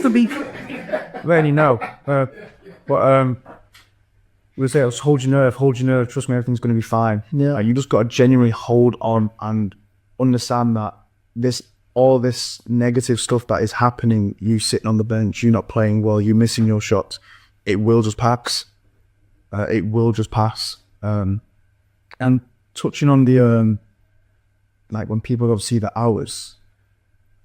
to be letting you know. We'll say, hold your nerve, trust me, everything's going to be fine. Yeah. You just got to genuinely hold on and understand that all this negative stuff that is happening, you sitting on the bench, you not playing well, you missing your shots, it will just pass. It will just pass. And touching on the, like when people don't see the hours,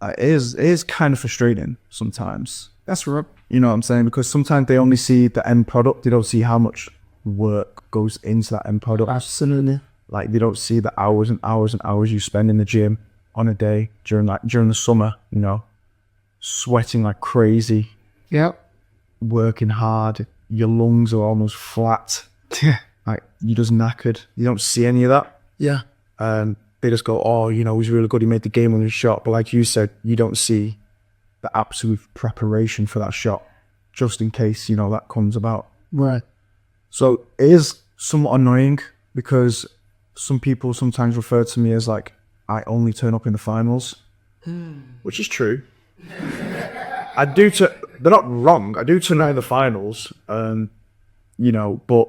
it is kind of frustrating sometimes. That's right. You know what I'm saying? Because sometimes they only see the end product. They don't see how much work goes into that end product. Absolutely. Like they don't see the hours and hours and hours you spend in the gym on a day during the summer, you know, sweating like crazy. Yep. Working hard. Your lungs are almost flat. Yeah. Like you're just knackered. You don't see any of that. Yeah. They just go, oh, you know, he's really good. He made the game-winning shot. But like you said, you don't see the absolute preparation for that shot, just in case, you know, that comes about. Right. So it is somewhat annoying because some people sometimes refer to me as like, I only turn up in the finals, which is true. They're not wrong. I do turn out in the finals, you know, but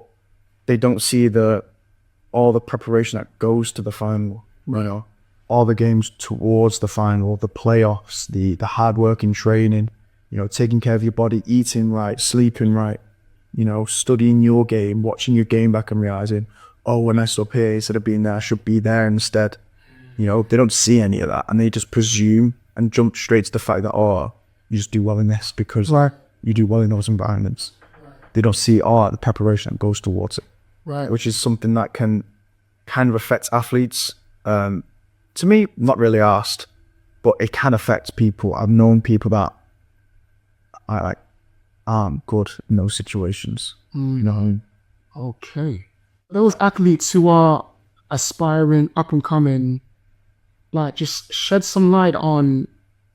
they don't see all the preparation that goes to the final, you know, all the games towards the final, the playoffs, the hard work in training, you know, taking care of your body, eating right, sleeping right, you know, studying your game, watching your game back and realizing, oh, when I stop here, instead of being there, I should be there instead. You know, they don't see any of that and they just presume and jump straight to the fact that, oh, you just do well in this because you do well in those environments. They don't see, the preparation that goes towards it. Right. Which is something that can kind of affect athletes. To me, not really asked, but it can affect people. I've known people that aren't good in those situations. You know. Okay. Those athletes who are aspiring, up and coming, like just shed some light on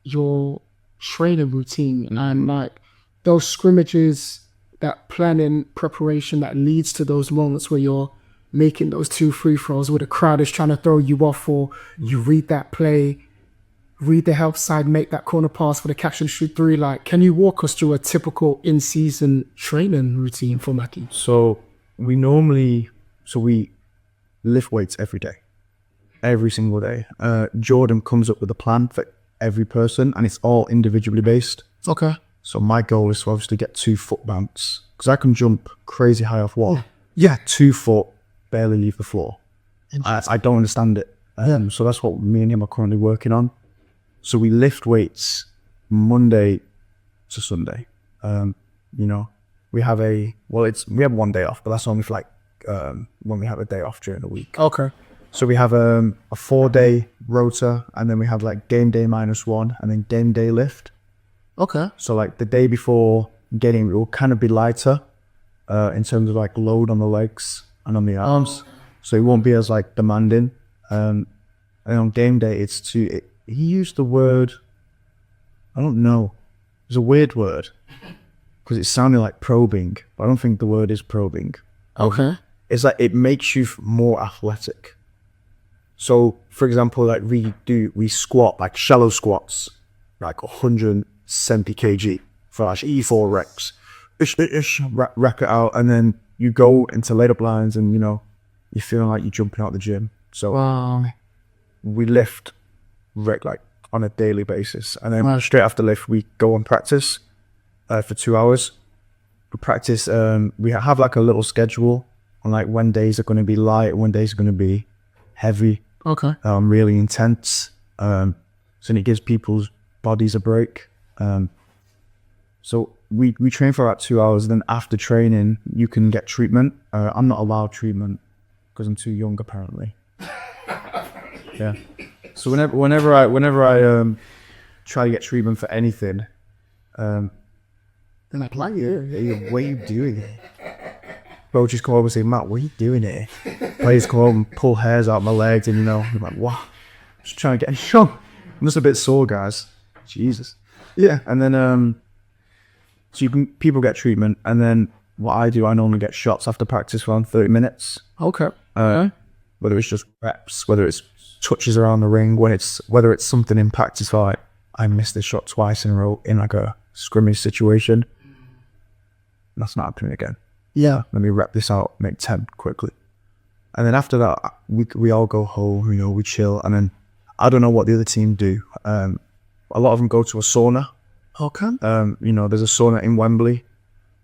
your training routine and like those scrimmages, that planning, preparation that leads to those moments where you're making those 2 free throws where the crowd is trying to throw you off, or you read that play, read the help side, make that corner pass for the catch and shoot 3. Like, can you walk us through a typical in-season training routine for Matthew? So we lift weights every day, every single day. Jordan comes up with a plan for every person and it's all individually based. Okay. So my goal is to obviously get 2 foot bounce because I can jump crazy high off wall. Yeah, 2 foot, barely leave the floor. I don't understand it. So that's what me and him are currently working on. So we lift weights Monday to Sunday. You know, we have we have 1 day off, but that's only for like when we have a day off during the week. Okay. So we have a 4-day rota, and then we have like game day -1, and then game day lift. Okay. So like the day before it will kind of be lighter in terms of like load on the legs and on the arms. So it won't be as like demanding. And on game day, he used the word, I don't know. It's a weird word because it sounded like probing, but I don't think the word is probing. Okay. It's like it makes you more athletic. So for example, like we squat, like shallow squats, like 170 kg for like E4 reps. Rack it out, and then you go into laid up lines, and you know you're feeling like you're jumping out the gym. So we lift like on a daily basis, and then straight after lift we go on practice for 2 hours. We practice. We have like a little schedule on like when days are going to be light, when days are going to be heavy. Okay. Really intense. So it gives people's bodies a break. So we train for about 2 hours. Then after training, you can get treatment. I'm not allowed treatment because I'm too young, apparently. Yeah. So whenever I try to get treatment for anything, they're like, what are you doing here? Coaches come over and say, Matt, what are you doing here? Players come over and pull hairs out my legs, and you know, I'm like, what? I'm just trying to get a shot. I'm just a bit sore, guys. Jesus. Yeah. And then so people get treatment, and then what I do, I normally get shots after practice for around 30 minutes. Okay. Whether it's just reps, whether it's touches around the ring, whether it's something in practice, like I missed this shot twice in a row in like a scrimmage situation. That's not happening again. Yeah. Let me wrap this out, make 10 quickly. And then after that, we all go home, you know, we chill. And then I don't know what the other team do. A lot of them go to a sauna. Okay. You know, there's a sauna in Wembley.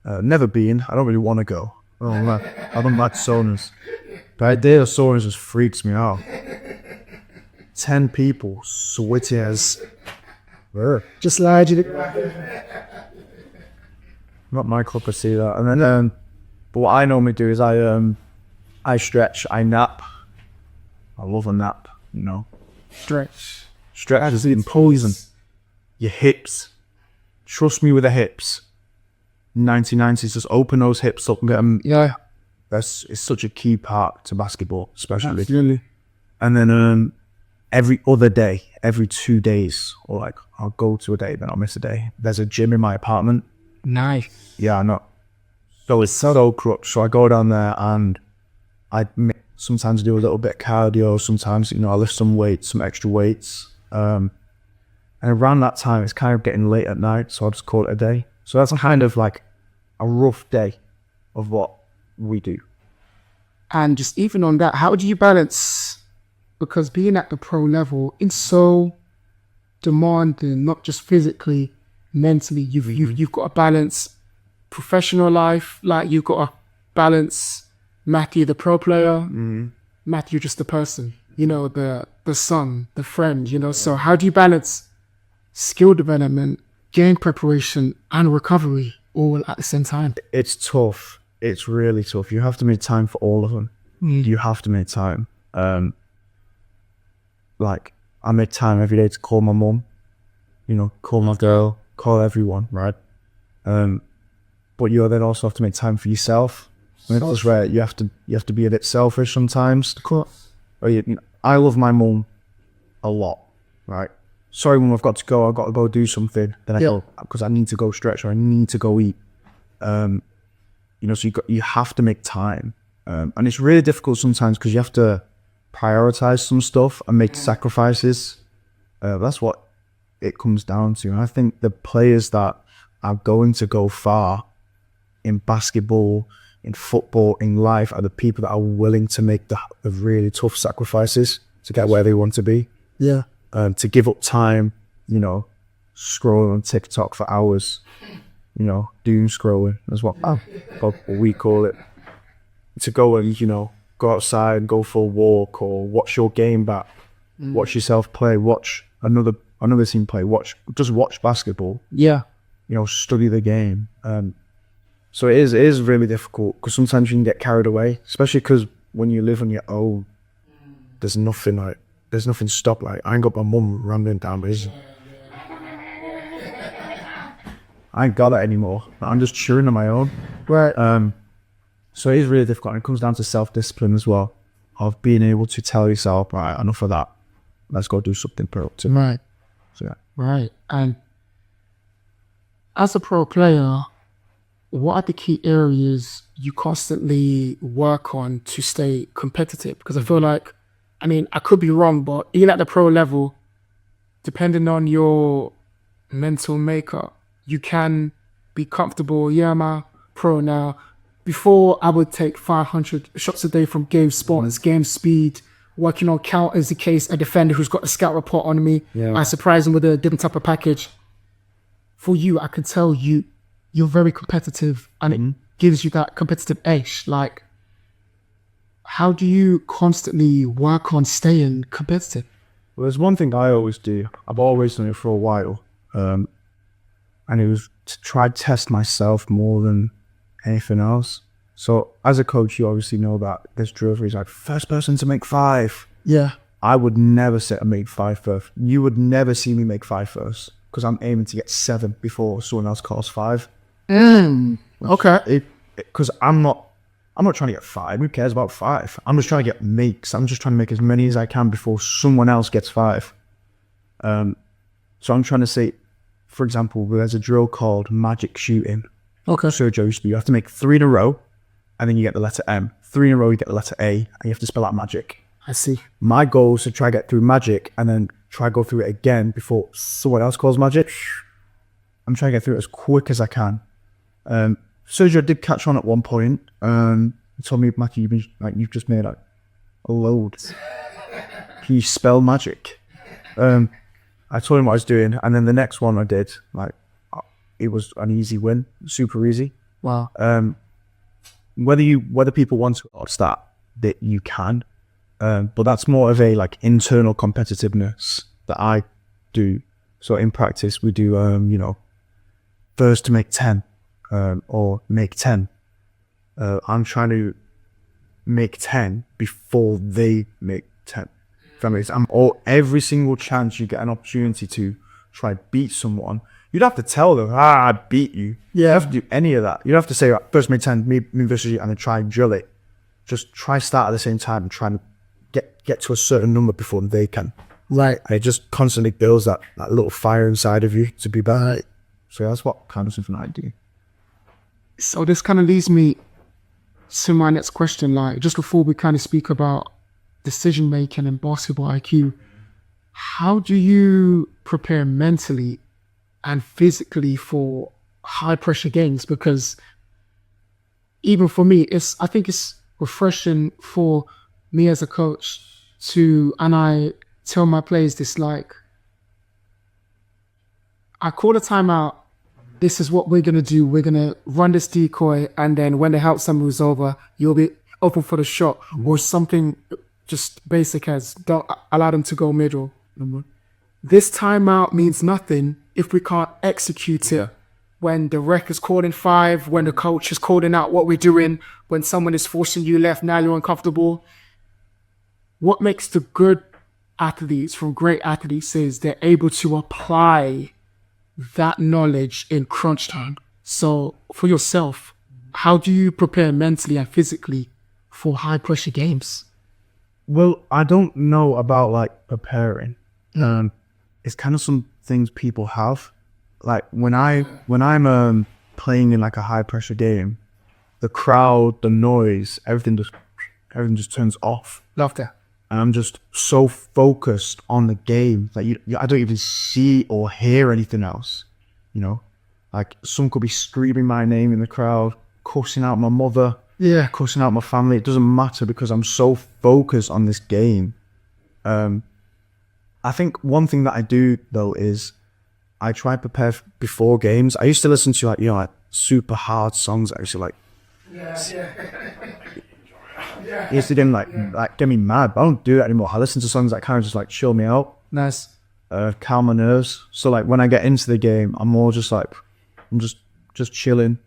Never been. I don't really want to go. I don't like saunas. The idea of saunas just freaks me out. 10 people, sweaty as... Just lied you. Not my cup of tea, that. And then, but what I normally do is I stretch, I nap. I love a nap, you know. Stretch. Stretch is eating poison. Your hips. Trust me with the hips. 1990s, just open those hips up and get them. Yeah. It's such a key part to basketball, especially. Absolutely. And then every other day, every 2 days, or like I'll go to a day, then I'll miss a day. There's a gym in my apartment. Nice. Yeah, I know. So it's so corrupt. So I go down there and I sometimes do a little bit of cardio. Sometimes, you know, I lift some weights, some extra weights. And around that time, it's kind of getting late at night. So I'll just call it a day. So that's kind of like a rough day of what we do. And just even on that, how do you balance? Because being at the pro level, it's so demanding, not just physically, mentally. You've got to balance professional life, like you've got to balance Matthew the pro player, Matthew just the person, you know, the son, the friend, you know. So how do you balance skill development, game preparation, and recovery all at the same time? It's tough. It's really tough. You have to make time for all of them. You have to make time. Like, I make time every day to call my mum, you know, call my girl, call everyone, right? But you then also have to make time for yourself. I mean, that's where you have to be a bit selfish sometimes. I love my mum a lot, right? Sorry, mum, I've got to go do something. Then I go, because I need to go stretch or I need to go eat. You know, so you have to make time. And it's really difficult sometimes because you have to prioritize some stuff and make sacrifices. That's what it comes down to. And I think the players that are going to go far in basketball, in football, in life, are the people that are willing to make the really tough sacrifices to get where they want to be. Yeah. To give up time, you know, scrolling on TikTok for hours, you know, doom scrolling. That's what we call it. To go and, you know, go outside, go for a walk, or watch your game back, watch yourself play, watch another team play, just watch basketball. Yeah. You know, study the game. So it is really difficult because sometimes you can get carried away, especially because when you live on your own, there's nothing stop. Like, I ain't got my mum rambling down, but I ain't got that anymore. I'm just chewing on my own. Right. So it is really difficult. And it comes down to self-discipline as well, of being able to tell yourself, right, enough of that. Let's go do something productive. Right. So yeah. Right. And as a pro player, what are the key areas you constantly work on to stay competitive? Because I feel like, I mean, I could be wrong, but even at the pro level, depending on your mental makeup, you can be comfortable. Yeah, I'm a pro now. Before, I would take 500 shots a day from game spots, game speed, working on counters in case a defender who's got a scout report on me, I surprise him with a different type of package. For you, I can tell you're very competitive, and it gives you that competitive edge. Like, how do you constantly work on staying competitive? Well, there's one thing I always do. I've always done it for a while. And it was to try to test myself more than anything else. So as a coach, you obviously know that there's drills where he's like, first person to make 5. Yeah. I would never say I made 5 first. You would never see me make 5 first because I'm aiming to get 7 before someone else calls 5. Okay. Because I'm not trying to get 5. Who cares about 5? I'm just trying to get makes. I'm just trying to make as many as I can before someone else gets 5. So I'm trying to say, for example, there's a drill called magic shooting. Okay. Sergio used to do. You have to make 3 in a row, and then you get the letter M. 3 in a row, you get the letter A, and you have to spell out magic. I see. My goal is to try to get through magic, and then try to go through it again before someone else calls magic. I'm trying to get through it as quick as I can. Sergio did catch on at one point. He told me, Matthew, you've just made like a load. Can you spell magic? I told him what I was doing, and then the next one I did, like, it was an easy win, super easy. Wow. Whether people want to watch that you can, but that's more of a like internal competitiveness that I do. So in practice, we do first to make 10, or make 10. I'm trying to make 10 before they make 10. Every single chance you get an opportunity to try beat someone, you'd have to tell them, I beat you. You don't have to do any of that. You don't have to say, right, first make 10, me versus you, and then try and drill it. Just try start at the same time and try and get to a certain number before they can. Right. And it just constantly builds that little fire inside of you to be better. So that's what kind of something I do. So this kind of leads me to my next question. Like, just before we kind of speak about decision making and basketball IQ, how do you prepare mentally and physically for high pressure games? Because even for me, I think it's refreshing for me as a coach and I tell my players this, like, I call a timeout. This is what we're going to do. We're going to run this decoy, and then when the help sum moves over, you'll be open for the shot, or something just basic as don't allow them to go middle. This timeout means nothing if we can't execute it. When the rec is calling 5, when the coach is calling out what we're doing, when someone is forcing you left, now you're uncomfortable. What makes the good athletes from great athletes is they're able to apply that knowledge in crunch time. So for yourself, how do you prepare mentally and physically for high pressure games? Well, I don't know about like preparing. It's kind of some things people have. Like when I'm playing in like a high pressure game, the crowd, the noise, everything just turns off. Love that. And I'm just so focused on the game that I don't even see or hear anything else. Like someone could be screaming my name in the crowd, cussing out my mother, cussing out my family. It doesn't matter because I'm so focused on this game. I think one thing that I do though is I try to prepare before games. I used to listen to like super hard songs that I used to like. It used to get me mad, but I don't do that anymore. I listen to songs that kind of just like chill me out. Nice. Calm my nerves. So like when I get into the game, I'm more just like, I'm just chilling.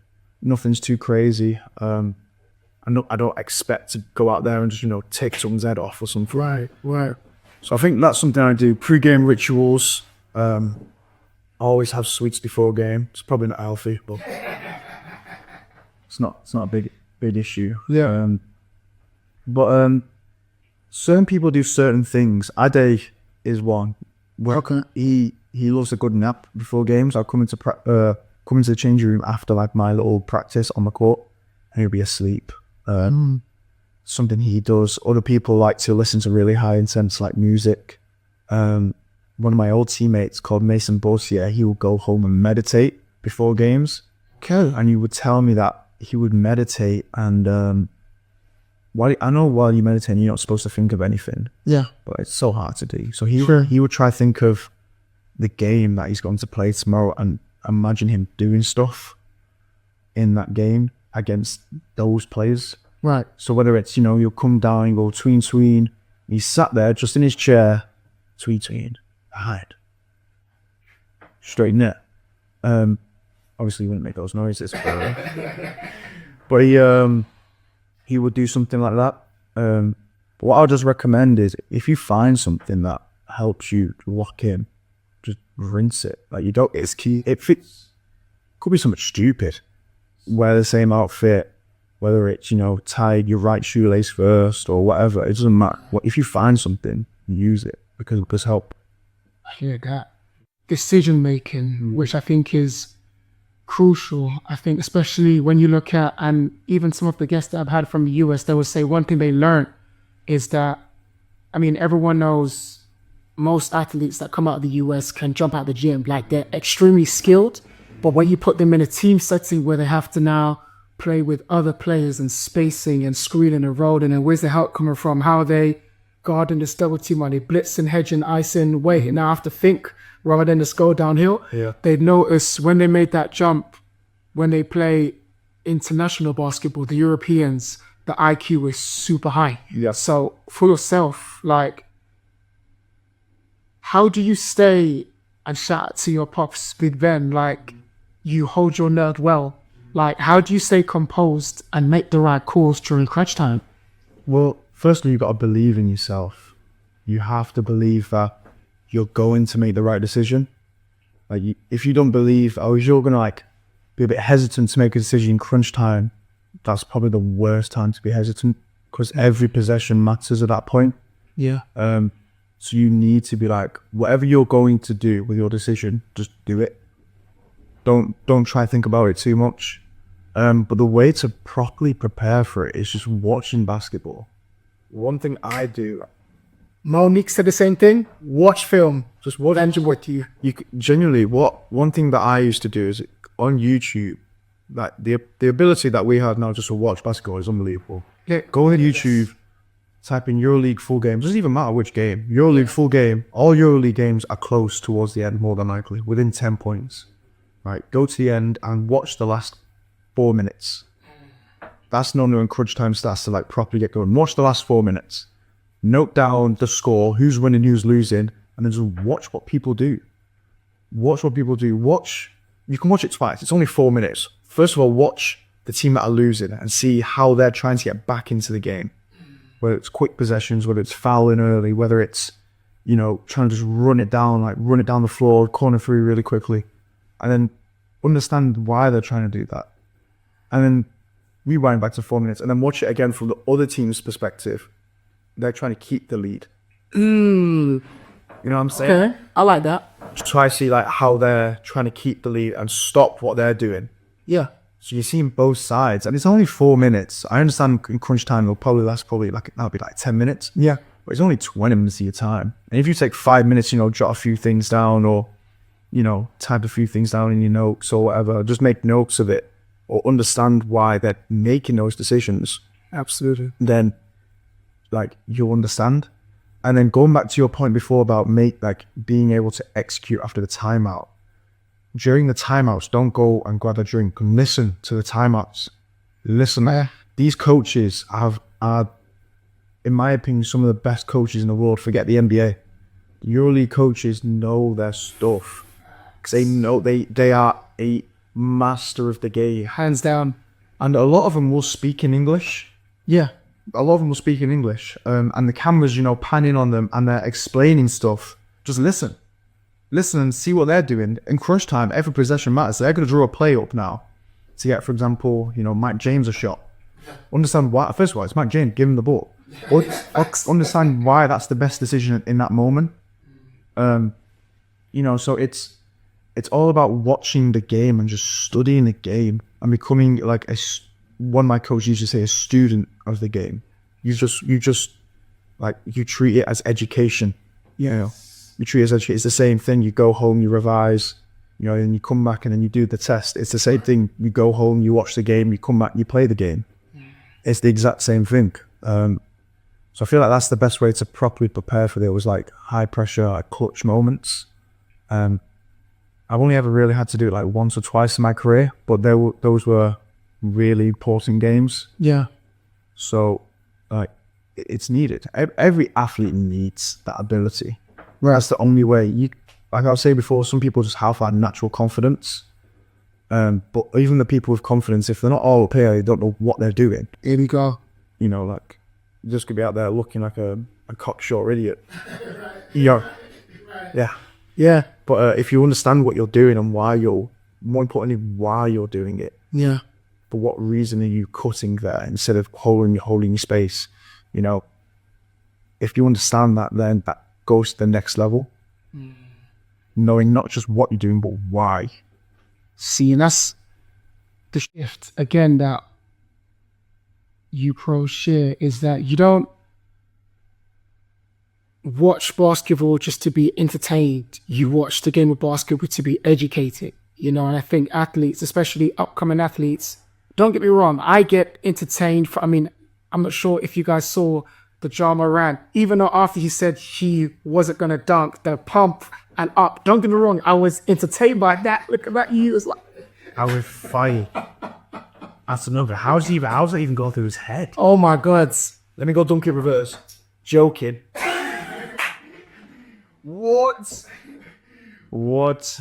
Nothing's too crazy. I don't expect to go out there and just, take someone's head off or something. Right. So I think that's something I do. Pre-game rituals. I always have sweets before game. It's probably not healthy, but it's not a big issue. Yeah. But certain people do certain things. Ade is one. Where he loves a good nap before games. I'll come into the changing room after like my little practice on the court, and he'll be asleep. Something he does. Other people like to listen to really high intense like music. One of my old teammates called Mason Bossier, he would go home and meditate before games. Okay. And he would tell me that he would meditate and while you meditate, you're not supposed to think of anything. Yeah. But it's so hard to do. So he would try to think of the game that he's going to play tomorrow and imagine him doing stuff in that game against those players. Right. So whether it's, you'll come down, you go tween, he's sat there just in his chair, tween, behind, straight net. Obviously he wouldn't make those noises, but he would do something like that. But what I'll just recommend is if you find something that helps you lock in, just rinse it. Like it's key. It fits. Could be something stupid. Wear the same outfit, whether it's tie your right shoelace first or whatever. It doesn't matter. If you find something, use it because it does help. I hear that. Decision making, which I think is crucial. I think especially when you look at, and even some of the guests that I've had from the US, they would say one thing they learned is that, everyone knows most athletes that come out of the US can jump out of the gym. Like they're extremely skilled, But when you put them in a team setting where they have to now play with other players and spacing and screening and rolling, and where's the help coming from? How are they guarding this double team? Are they blitzing, hedging, icing, waiting? Now I have to think rather than just go downhill. Yeah. They'd notice when they made that jump, when they play international basketball, the Europeans, the IQ is super high. Yeah. So for yourself, like, how do you stay, and shout out to your pops, Big Ben, like, you hold your nerve well. Like, how do you stay composed and make the right calls during crunch time? Well, firstly, you've got to believe in yourself. You have to believe that you're going to make the right decision. Like, if you don't believe, or if you're going to like be a bit hesitant to make a decision in crunch time, that's probably the worst time to be hesitant, because every possession matters at that point. Yeah. So you need to be like, whatever you're going to do with your decision, just do it. Don't try to think about it too much. But the way to properly prepare for it is just watching basketball. One thing I do, Monique said the same thing. Watch film. just watch. Then what you? Genuinely, one thing that I used to do is on YouTube, like the ability that we have now just to watch basketball is unbelievable. Yeah. Go on YouTube, type in EuroLeague full game. Doesn't even matter which game. EuroLeague full game. All EuroLeague games are close towards the end, more than likely, within 10 points. Right, go to the end and watch the last 4 minutes. That's normally when crunch time starts to like properly get going. Watch the last 4 minutes. Note down the score, who's winning, who's losing, and then just watch what people do. Watch what people do. You can watch it twice. It's only 4 minutes. First of all, watch the team that are losing and see how they're trying to get back into the game. Whether it's quick possessions, whether it's fouling early, whether it's, trying to just run it down the floor, corner three really quickly. And then understand why they're trying to do that. And then rewind back to 4 minutes and then watch it again from the other team's perspective. They're trying to keep the lead. You know what I'm saying? Okay, I like that. Just try to see like how they're trying to keep the lead and stop what they're doing. Yeah. So you're seeing both sides. And it's only 4 minutes. I understand in crunch time it'll probably last that'll be like 10 minutes. Yeah. But it's only 20 minutes of your time. And if you take 5 minutes, jot a few things down or type a few things down in your notes or whatever, just make notes of it or understand why they're making those decisions. Absolutely. Then, like, you'll understand. And then going back to your point before about being able to execute after the timeout. During the timeouts, don't go and grab a drink. Listen to the timeouts. Listen. These coaches are, in my opinion, some of the best coaches in the world. Forget the NBA. EuroLeague coaches know their stuff. Because they know they are a master of the game. Hands down. And a lot of them will speak in English. Yeah. A lot of them will speak in English. And the cameras, panning on them and they're explaining stuff. Just listen. Listen and see what they're doing. In crunch time, every possession matters. They're going to draw a play up now to get, for example, Mike James a shot. Understand why. First of all, it's Mike James. Give him the ball. Understand why that's the best decision in that moment. So it's all about watching the game and just studying the game and becoming like one of my coaches used to say, a student of the game. You treat it as education. You treat it as education. It's the same thing. You go home, you revise, and you come back and then you do the test. It's the same thing. You go home, you watch the game, you come back, you play the game. It's the exact same thing. So I feel like that's the best way to properly prepare for those like high pressure, like clutch moments. I've only ever really had to do it like once or twice in my career, but those were really important games. Yeah. So like it's needed. Every athlete needs that ability. Right. That's the only way. Like I was saying before, some people just have that natural confidence. But even the people with confidence, if they're not all up here, they don't know what they're doing. Here we go. Like you just could be out there looking like a cocksure idiot. Yeah. Yeah. But if you understand what you're doing and more importantly, why you're doing it. Yeah. For what reason are you cutting there instead of holding your space? If you understand that, then that goes to the next level. Knowing not just what you're doing, but why. See, and that's the shift again that you pros share, is that you don't watch basketball just to be entertained. You watch the game of basketball to be educated. you know, and I think athletes, especially upcoming athletes, don't get me wrong, I get entertained. I mean, I'm not sure if you guys saw the Ja Morant, even though after he said he wasn't going to dunk, the pump and up, don't get me wrong, I was entertained by that. Look at that, you was like, I was fired. That's another. How's that even go through his head? oh my God. Let me go dunk it reverse. Joking. What? What?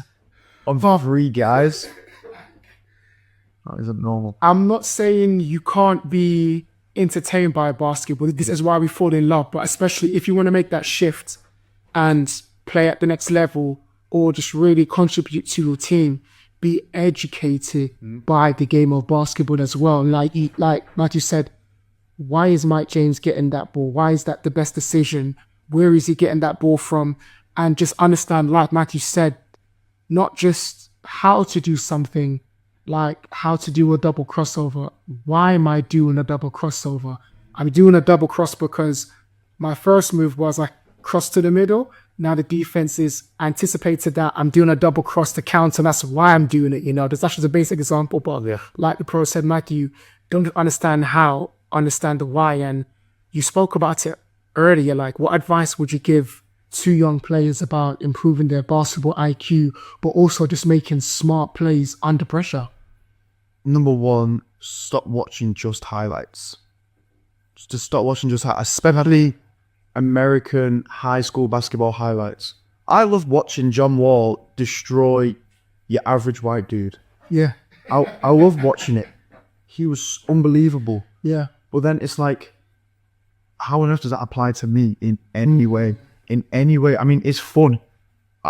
On 3 guys? That isn't normal. I'm not saying you can't be entertained by basketball. This is why we fall in love. But especially if you want to make that shift and play at the next level or just really contribute to your team, be educated by the game of basketball as well. Like Matthew said, why is Mike James getting that ball? Why is that the best decision? Where is he getting that ball from? And just understand, like Matthew said, not just how to do something, like how to do a double crossover. Why am I doing a double crossover? I'm doing a double cross because my first move was I crossed to the middle. Now the defense is anticipated that I'm doing a double cross to counter. And that's why I'm doing it. You know, that's just a basic example. But like the pro said, Matthew, don't understand how, understand the why. And you spoke about it earlier. Like, what advice would you give to young players about improving their basketball IQ, but also just making smart plays under pressure? Number 1, stop watching just highlights. Just stop watching just highlights, especially American high school basketball highlights. I love watching John Wall destroy your average white dude. Yeah. I love watching it. He was unbelievable. Yeah. But then it's like, how on earth does that apply to me in any way? In any way? I mean, it's fun.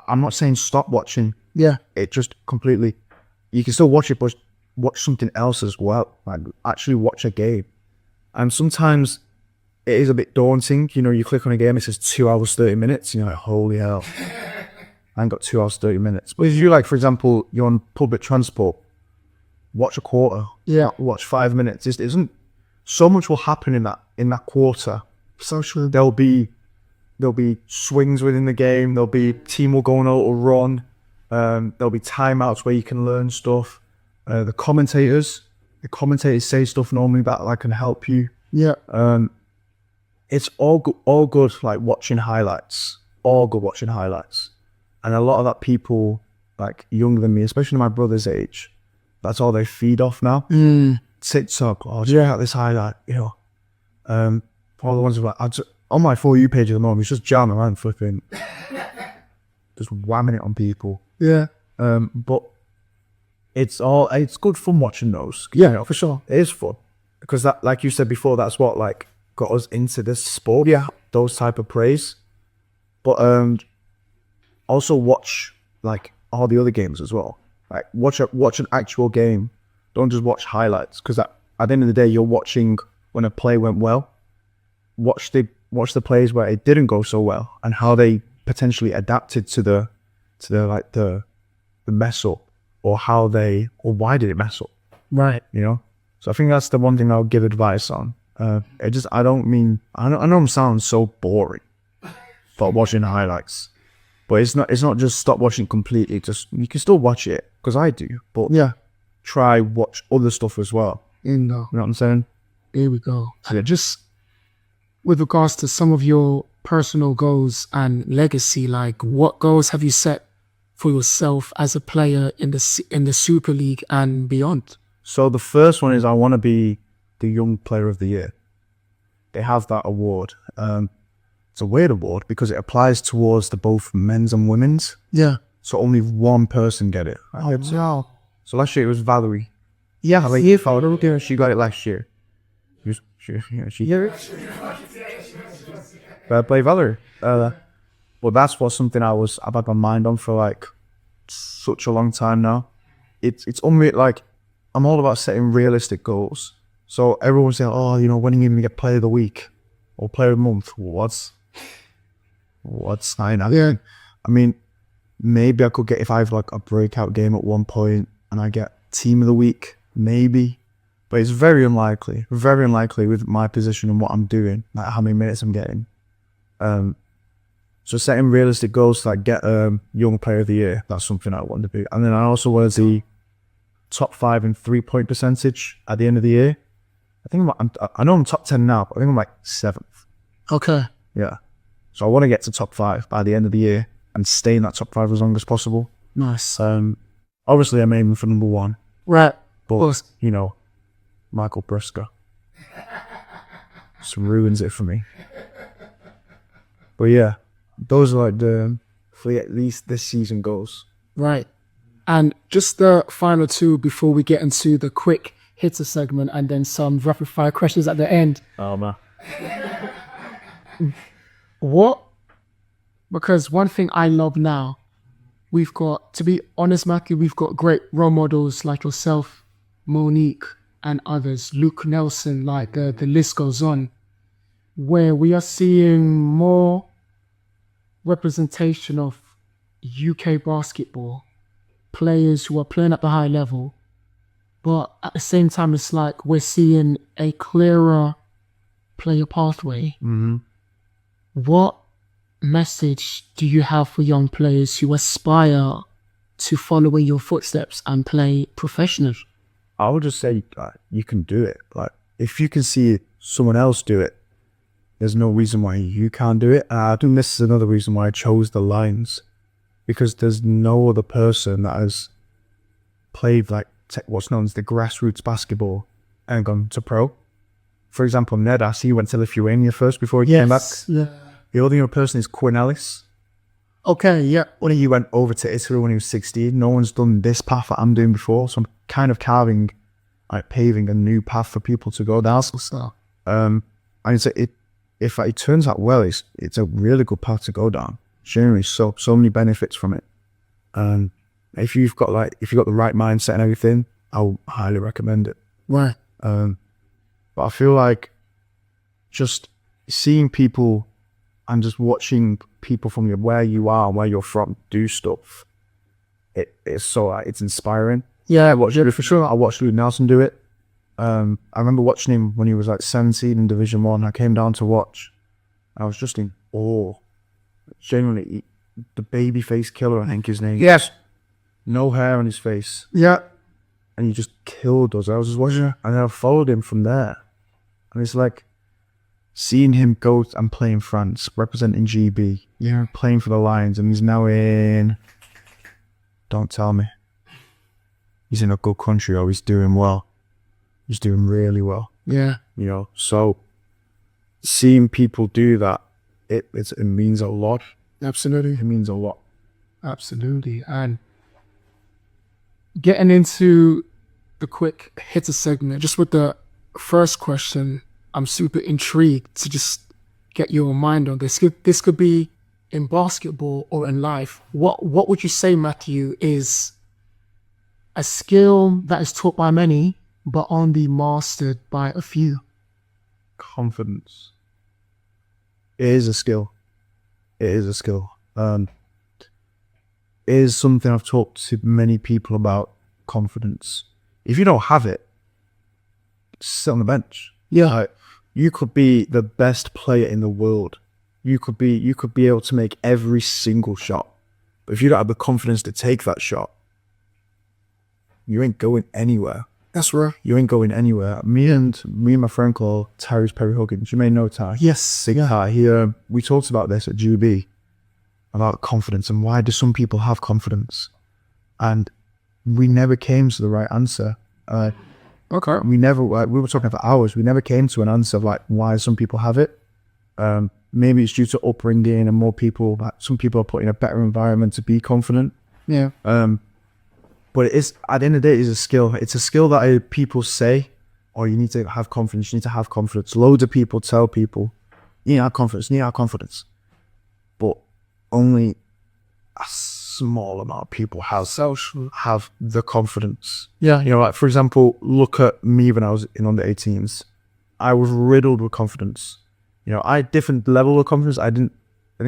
I'm not saying stop watching. Yeah. It just completely, you can still watch it, but watch something else as well. Like, actually watch a game. And sometimes it is a bit daunting. You know, you click on a game, it says 2 hours, 30 minutes. And you're like, holy hell. I ain't got 2 hours, 30 minutes. But if you, like, for example, you're on public transport, watch a quarter. Yeah. Watch 5 minutes. It isn't, so much will happen in that quarter. Social. There'll be swings within the game. There'll be team will go on a little run. There'll be timeouts where you can learn stuff. The commentators say stuff normally that can help you. Yeah. It's all good. Like watching highlights. All good watching highlights. And a lot of that people like younger than me, especially my brother's age, that's all they feed off now. TikTok. Oh, check out this highlight. You know. All the ones like on my For You page at the moment, it's just jamming around flipping, just whamming it on people. Yeah. But it's good fun watching those. Yeah, for sure. It is fun because that, like you said before, that's what like got us into this sport. Yeah, those type of plays. But also watch like all the other games as well. Like watch an actual game. Don't just watch highlights, because at the end of the day, you're watching when a play went well. Watch the plays where it didn't go so well and how they potentially adapted to the mess up, or why did it mess up? Right. You know. So I think that's the one thing I'll give advice on. I know I'm sounding so boring for watching highlights, but it's not just stop watching completely. Just, you can still watch it, because I do, but Yeah. try watch other stuff as well. You know what I'm saying? Here we go. Just with regards to some of your personal goals and legacy, like what goals have you set for yourself as a player in the Super League and beyond? So the first one is I want to be the Young Player of the Year. They have that award. It's a weird award because it applies towards both men's and women's. Yeah. So only one person get it. Oh, wow. So last year it was Valerie. Yeah, She got it last year. She play Valerie. But that's something I've had my mind on for like such a long time now. It's unreal. Like, I'm all about setting realistic goals. So everyone's saying, oh, you know, when are you going to get Player of the Week or Player of the Month? What's I know? Yeah. I mean, maybe I could get, if I have like a breakout game at one point and I get Team of the Week, maybe. But it's very unlikely with my position and what I'm doing, like how many minutes I'm getting. So setting realistic goals to like get young player of the year, that's something I want to do. And then I also want to be top 5 in 3-point percentage at the end of the year. I know I'm top 10 now, but I think I'm like 7th. Okay. Yeah. So I want to get to top 5 by the end of the year and stay in that top 5 as long as possible. Nice. Obviously I'm aiming for number 1, Right. but you know, Michael Brisker just ruins it for me. But yeah, those are like the for at least this season goals. Right. And just the final two before we get into the quick hitter segment and then some rapid fire questions at the end. Oh man. Because one thing I love now, we've got, to be honest, Matthew, we've got great role models like yourself, Monique, and others, Luke Nelson, like the list goes on, where we are seeing more representation of UK basketball, players who are playing at the high level, but at the same time, it's like we're seeing a clearer player pathway. Mm-hmm. What message do you have for young players who aspire to follow in your footsteps and play professional? I would just say you can do it. Like if you can see someone else do it, there's no reason why you can't do it. And I think this is another reason why I chose the Lions, because there's no other person that has played like what's known as the grassroots basketball and gone to pro. For example, Ned Ass, he went to Lithuania first before he came back. Yeah. The only other person is Quinn Ellis. Okay, yeah. When he went over to Italy when he was 16, no one's done this path that I'm doing before. So I'm kind of paving a new path for people to go down. And if it turns out well, it's a really good path to go down. Generally, so many benefits from it. And if you've got the right mindset and everything, I'll highly recommend it. Right. But I feel like just seeing people and just watching people from where you are and where you're from do stuff, it's inspiring. Yeah, For sure. I watched Luke Nelson do it. I remember watching him when he was like 17 in Division 1. I came down to watch. I was just in awe. Genuinely, the babyface killer, I think his name. Yes. No hair on his face. Yeah. And he just killed us. I was just watching it, and then I followed him from there. And it's like seeing him go and play in France, representing GB, playing for the Lions, and he's now in, don't tell me, he's in a good country, or he's doing well. He's doing really well. Yeah. So seeing people do that, it means a lot. Absolutely. It means a lot. Absolutely. And getting into the quick hitter segment, just with the first question, I'm super intrigued to just get your mind on this. This could be in basketball or in life. What would you say, Matthew, is a skill that is taught by many, but only mastered by a few? Confidence. It is a skill. It is something I've talked to many people about. Confidence. If you don't have it, sit on the bench. Yeah. You could be the best player in the world. You could be able to make every single shot. But if you don't have the confidence to take that shot, you ain't going anywhere. That's right. You ain't going anywhere. Me and my friend called Tyrese Perry Huggins. You may know Ty. Yes. Big Ty. We talked about this at GB, about confidence and why do some people have confidence, and we never came to the right answer. Okay. We were talking for hours. We never came to an answer of like why some people have it. Maybe it's due to upbringing and more people. Some people are put in a better environment to be confident. Yeah. But it is, at the end of the day, it's a skill. It's a skill that people say, oh, you need to have confidence. You need to have confidence. Loads of people tell people, you need to have confidence. You need to have confidence. But only a small amount of people have the confidence. Yeah. Like for example, look at me when I was in under 18s. I was riddled with confidence. I had different level of confidence. I didn't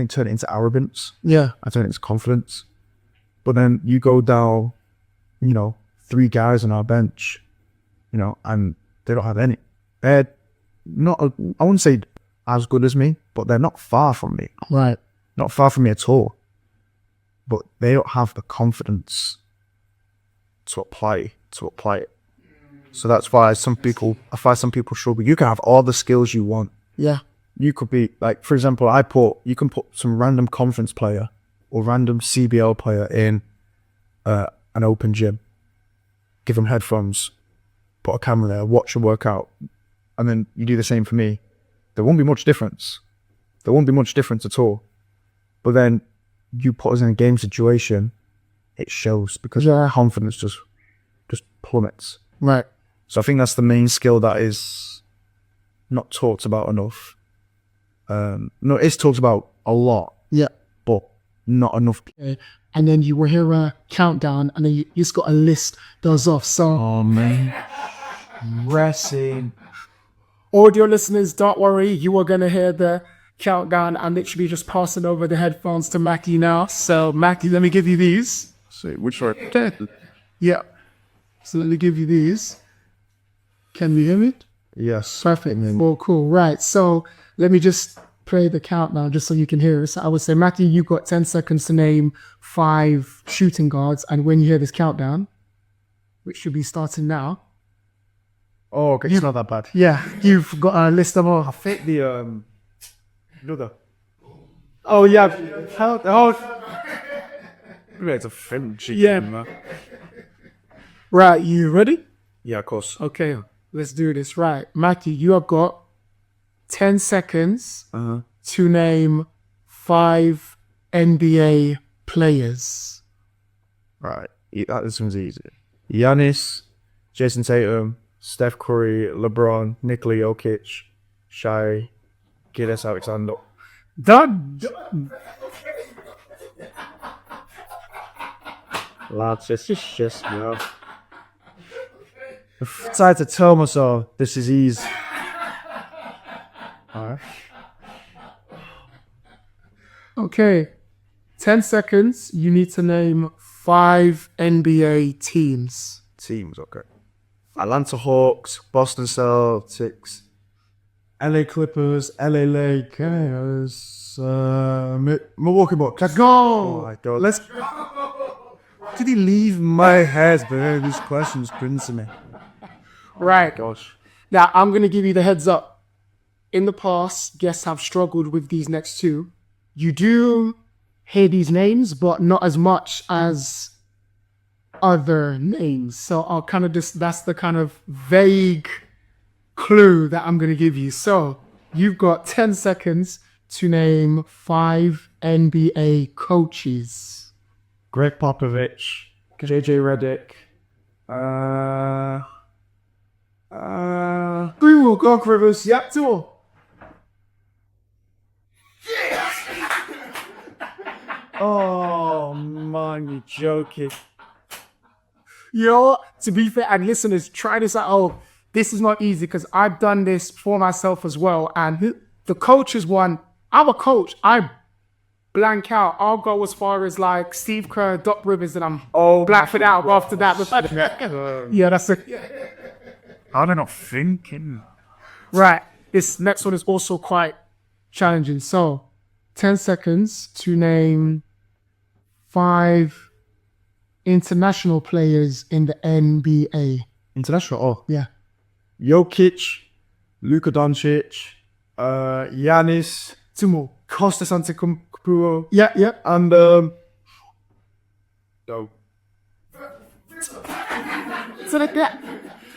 turn it into arrogance. Yeah. I turned it into confidence. But then you go down, 3 guys on our bench, and they don't have any. They're not, I wouldn't say as good as me, but they're not far from me. Right. Not far from me at all. But they don't have the confidence to apply it. So that's why I find some people struggle. You can have all the skills you want. Yeah. You could be like, for example, you can put some random conference player or random CBL player in an open gym, give them headphones, put a camera there, watch them work out, and then you do the same for me. There won't be much difference. There won't be much difference at all. But then you put us in a game situation, it shows because confidence just plummets. Right. So I think that's the main skill that is not talked about enough. No, it's talked about a lot. Yeah. But not enough. Okay. And then you will hear a countdown, and then you just got to list those off. So, Oh man, wrestling. audio listeners, don't worry, you are going to hear the countdown. I'm literally just passing over the headphones to Mackie now. So, Mackie, let me give you these. So which one? Yeah. So, let me give you these. Can you hear me? Yes. Perfect. Well, cool. Right. So, let me just play the countdown just so you can hear it. So, I would say, Mackie, you got 10 seconds to name 5 shooting guards. And when you hear this countdown, which should be starting now. Oh, okay. It's not that bad. Yeah, you've got a list of all. I think the another. Oh yeah. It's a film. Yeah. Right, you ready? Yeah, of course. Okay, let's do this. Right, Matthew, you have got 10 seconds to name 5 NBA players. Right. This one's easy. Giannis, Jason Tatum, Steph Curry, LeBron, Nikola Jokic, Shai, Gilles Alexander. Done. Lads, it's just I've tried to tell myself this is easy. Alright. Okay, 10 seconds. You need to name 5 NBA teams. Teams, okay. Atlanta Hawks, Boston Celtics, LA Clippers, LA Lakers, Milwaukee Bucks. Let's go. Oh my God. Let's. Did he leave my head? But these questions couldn't to me. Right. Gosh. Now, I'm going to give you the heads up. In the past, guests have struggled with these next 2. You do hear these names, but not as much as other names. So I'll kind of that's the kind of vague clue that I'm going to give you. So you've got 10 seconds to name 5 NBA coaches. Greg Popovich, JJ Redick, 3 more, go Rivers. Yep, 2 more. Oh man, you're joking. You know what? To be fair, and listeners, try this out. Oh, this is not easy because I've done this for myself as well. And the coaches one, I'm a coach. I blank out. I'll go as far as like Steve Kerr, Doc Rivers, and I'm blacked out after that. Yeah, that's it. I'm not thinking. Right. This next one is also quite challenging. So, 10 seconds to name 5 international players in the NBA. International, oh. Yeah. Jokic, Luka Doncic, Giannis, 2 more. Kostas Antetokounmpo, Yeah, yeah. and So like that.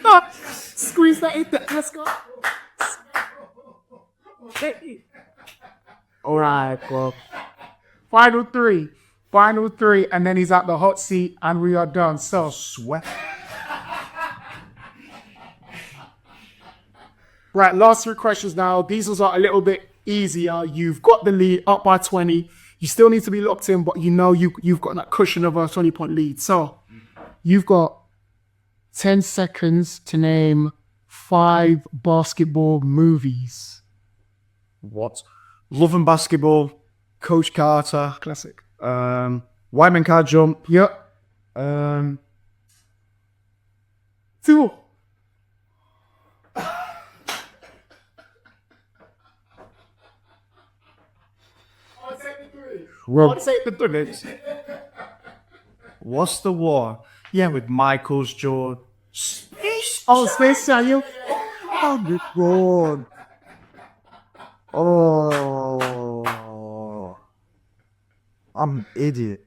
Oh, squeeze that in there. Let's go. All right, well. Final three, and then he's at the hot seat, and we are done. So, sweat. right, last 3 questions now. These ones are a little bit easier. You've got the lead up by 20. You still need to be locked in, but you know you've got that cushion of a 20-point lead. So, you've got 10 seconds to name 5 basketball movies. What? Love and Basketball, Coach Carter, Classic. White Man Can't Jump, Yep. 2 more. I'll say the What's the war? Yeah, with Michael's Jordan. Oh, Space Channel. Oh, good God. Oh, I'm an idiot.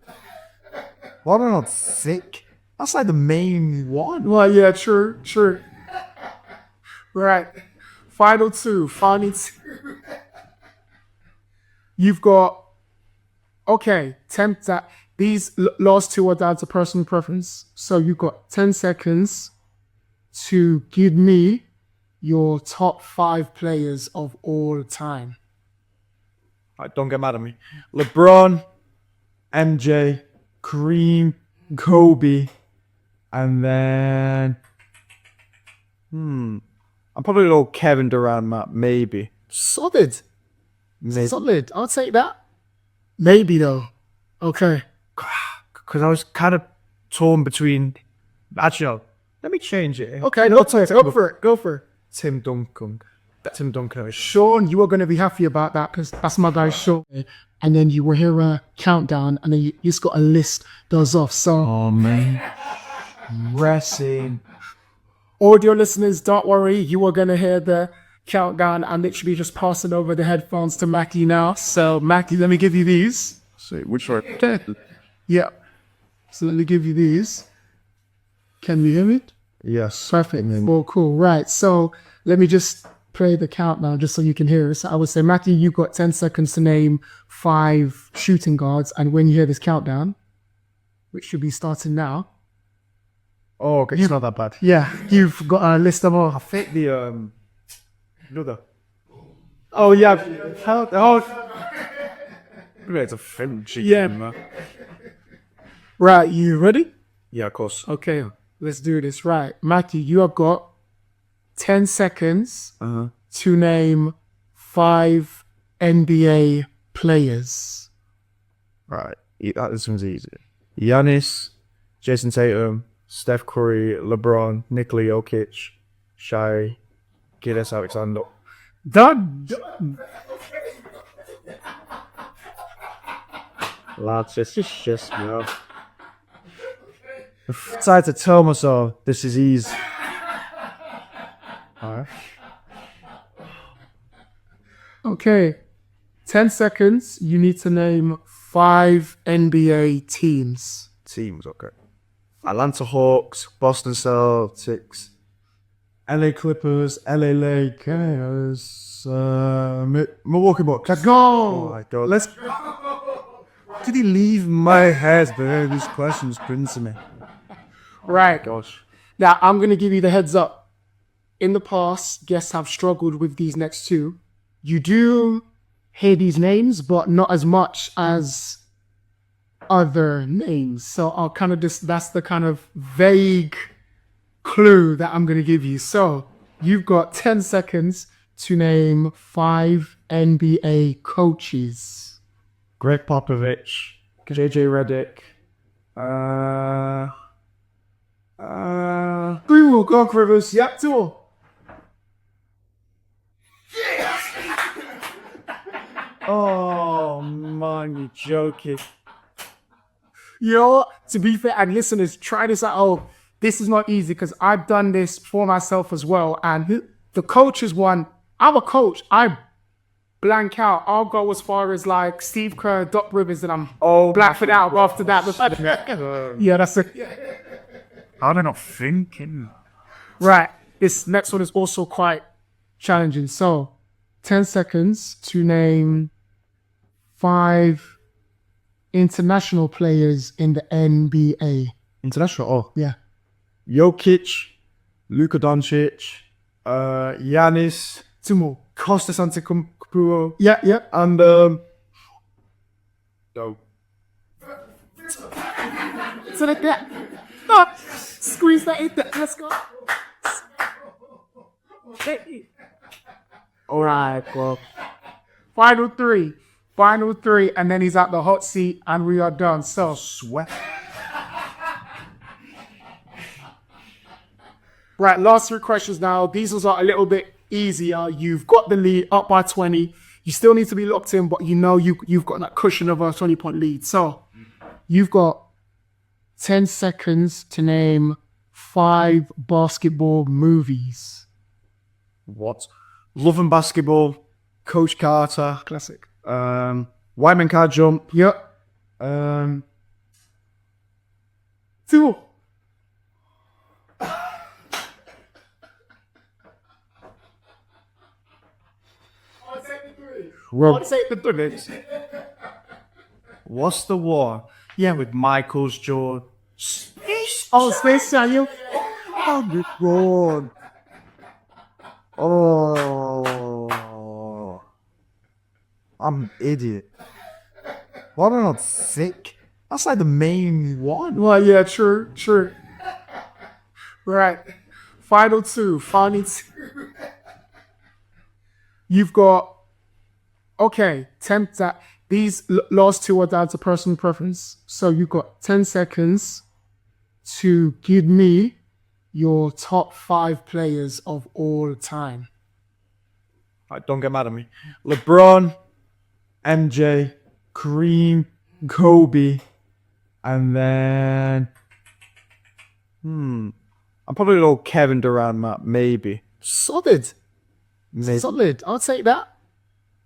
Why am I not sick? That's like the main one. Well, yeah, true. Right. Final two. You've got, okay, these last two are down to personal preference. So you've got 10 seconds to give me your top 5 players of all time. Right, don't get mad at me. LeBron, MJ, Kareem, Kobe, and then I'm probably going to go Kevin Durant, Matt. Maybe. Solid. Maybe. Solid. I'll take that. Maybe though. Okay. Because I was kind of torn between. Actually, no, let me change it. Okay, no, go for it. Go for it. Tim Duncan. Tim Duncan. Sean, you are going to be happy about that because that's my guy Sean. And then you will hear a countdown and then you just got to list those off. So, Oh, man. Wrestling. audio listeners, don't worry. You are going to hear the countdown. I'm literally just passing over the headphones to Mackie now. So, Mackie, let me give you these. See, which one? Yeah. So, let me give you these. Can you hear me? Yes. Perfect. Well, cool. Right. So, let me just play the countdown just so you can hear it. So I would say, Matthew, you've got 10 seconds to name 5 shooting guards. And when you hear this countdown, which should be starting now. Oh, okay. It's not that bad. Yeah, you've got a list of all. I think the Oh, yeah. it's a film cheat. Yeah. Right, you ready? Yeah, of course. Okay, let's do this. Right, Matthew, you have got 10 seconds to name 5 NBA players. Right. This one's easy. Giannis, Jason Tatum, Steph Curry, LeBron, Nikola Jokic, Shai, Gilgeous-Alexander. Done. Lads, it's just no. I've tried to tell myself this is easy. Alright. Okay, 10 seconds. You need to name 5 NBA teams. Teams, okay. Atlanta Hawks, Boston Celtics, LA Clippers, LA Lakers, Milwaukee Bucks. Let's go. Oh my God. Let's. Did he leave my head? But these questions prints me. Right. Gosh. Now, I'm going to give you the heads up. In the past, guests have struggled with these next two. You do hear these names, but not as much as other names. So I'll kind of that's the kind of vague clue that I'm going to give you. So you've got 10 seconds to name 5 NBA coaches. Greg Popovich, JJ Redick, 3 more, Doc Rivers. Yep, 2 more. oh man, you're joking. You know what? To be fair, and listeners, try this out. Oh, this is not easy because I've done this for myself as well. And the coaches one, I'm a coach. I blank out. I'll go as far as like Steve Kerr, Doc Rivers, and I'm blacked out after that. Yeah, that's it. How are they not thinking? Right. This next one is also quite challenging. So, 10 seconds to name 5 international players in the NBA. International, oh. Yeah. Jokic, Luka Doncic, Giannis, 2 more. Kostas Antetokounmpo, Yeah. and no. So like that. Oh, squeeze that in there. Let's go. All right, well. Final three, and then he's at the hot seat, and we are done. So, Sweat. right, last 3 questions now. These ones are a little bit easier. You've got the lead up by 20. You still need to be locked in, but you know you've got that cushion of a 20-point lead. So you've got 10 seconds to name 5 basketball movies. What? Love and Basketball, Coach Carter, Classic. White Man Can't Jump, Yep. 2. Rob, Take the 3. what's the war? Yeah, with Michael's Jordan. Oh, Space Daniel. Oh, my God. Oh, I'm an idiot. Why am I not sick? That's like the main one. Well, yeah, true. Right. Final 2. You've got, okay, 10, these last 2 are down to personal preference. So you've got 10 seconds to give me your top 5 players of all time. Right, don't get mad at me. LeBron, MJ, Kareem, Kobe, and then I'm probably a little Kevin Durant, Matt, maybe. Solid. Maybe. Solid. I'll take that.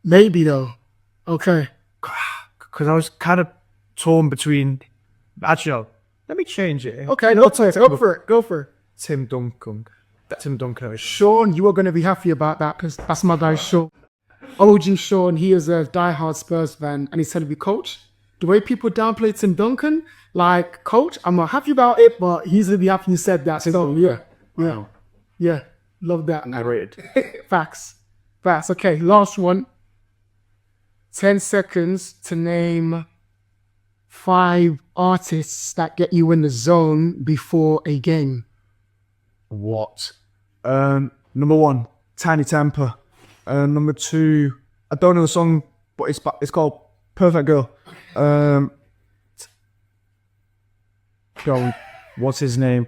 Maybe though. Okay. Because I was kind of torn between. Actually, no, let me change it. Okay, no, go for it. Go for it. Tim Duncan. Sean, you are going to be happy about that because that's my guy, Sean. OG Sean, he is a diehard Spurs fan, and he's telling me, Coach, the way people downplay Tim Duncan, like, Coach, I'm not happy about it, but he's going to be happy you said that. So, yeah, love that. I rated. Facts. Okay, last one. 10 seconds to name 5 artists that get you in the zone before a game. What? Number 1, Tiny Temper. Number 2, I don't know the song, but it's called Perfect Girl. What's his name?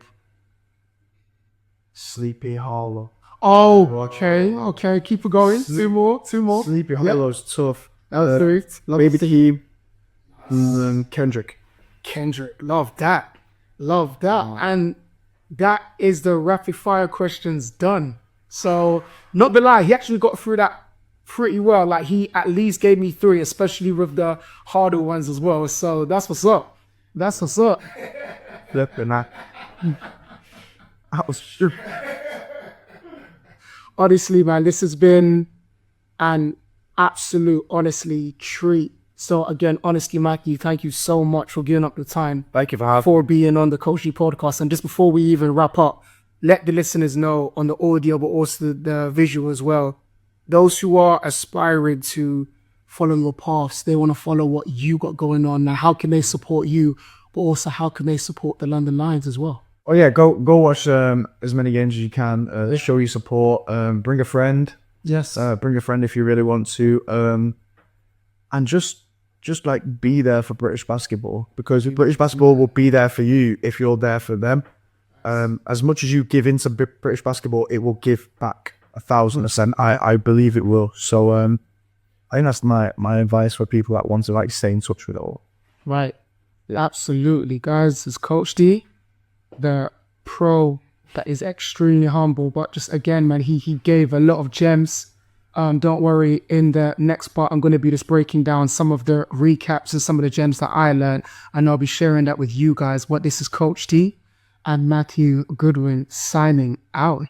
Sleepy Hollow. Oh, okay. Keep it going. 2 more. Sleepy Hollow's tough. Sweet. Baby Taheem. And Kendrick. Love that. And that is the rapid fire questions done. So, not the lie, he actually got through that pretty well. Like, he at least gave me 3, especially with the harder ones as well. So, that's what's up. Flipping that. I was sure. Honestly, man, this has been an absolute, honestly, treat. So again, honestly, Matthew, thank you so much for giving up the time. Thank you for having for being on the Coach D podcast. And just before we even wrap up, let the listeners know on the audio, but also the visual as well. Those who are aspiring to follow your paths, they want to follow what you got going on. Now, how can they support you? But also, how can they support the London Lions as well? Oh yeah, go watch as many games as you can. Show your support. Bring a friend. Yes. Bring a friend if you really want to. And just like be there for British basketball, because British basketball will be there for you if you're there for them. As much as you give into British basketball, it will give back 1,000%. I believe it will. So I think that's my advice for people that want to like stay in touch with it all. Right. Absolutely, guys. It's Coach D, the pro that is extremely humble, but just again, man, he gave a lot of gems. Don't worry, in the next part, I'm going to be just breaking down some of the recaps and some of the gems that I learned, and I'll be sharing that with you guys. This is Coach D and Matthew Goodwin signing out.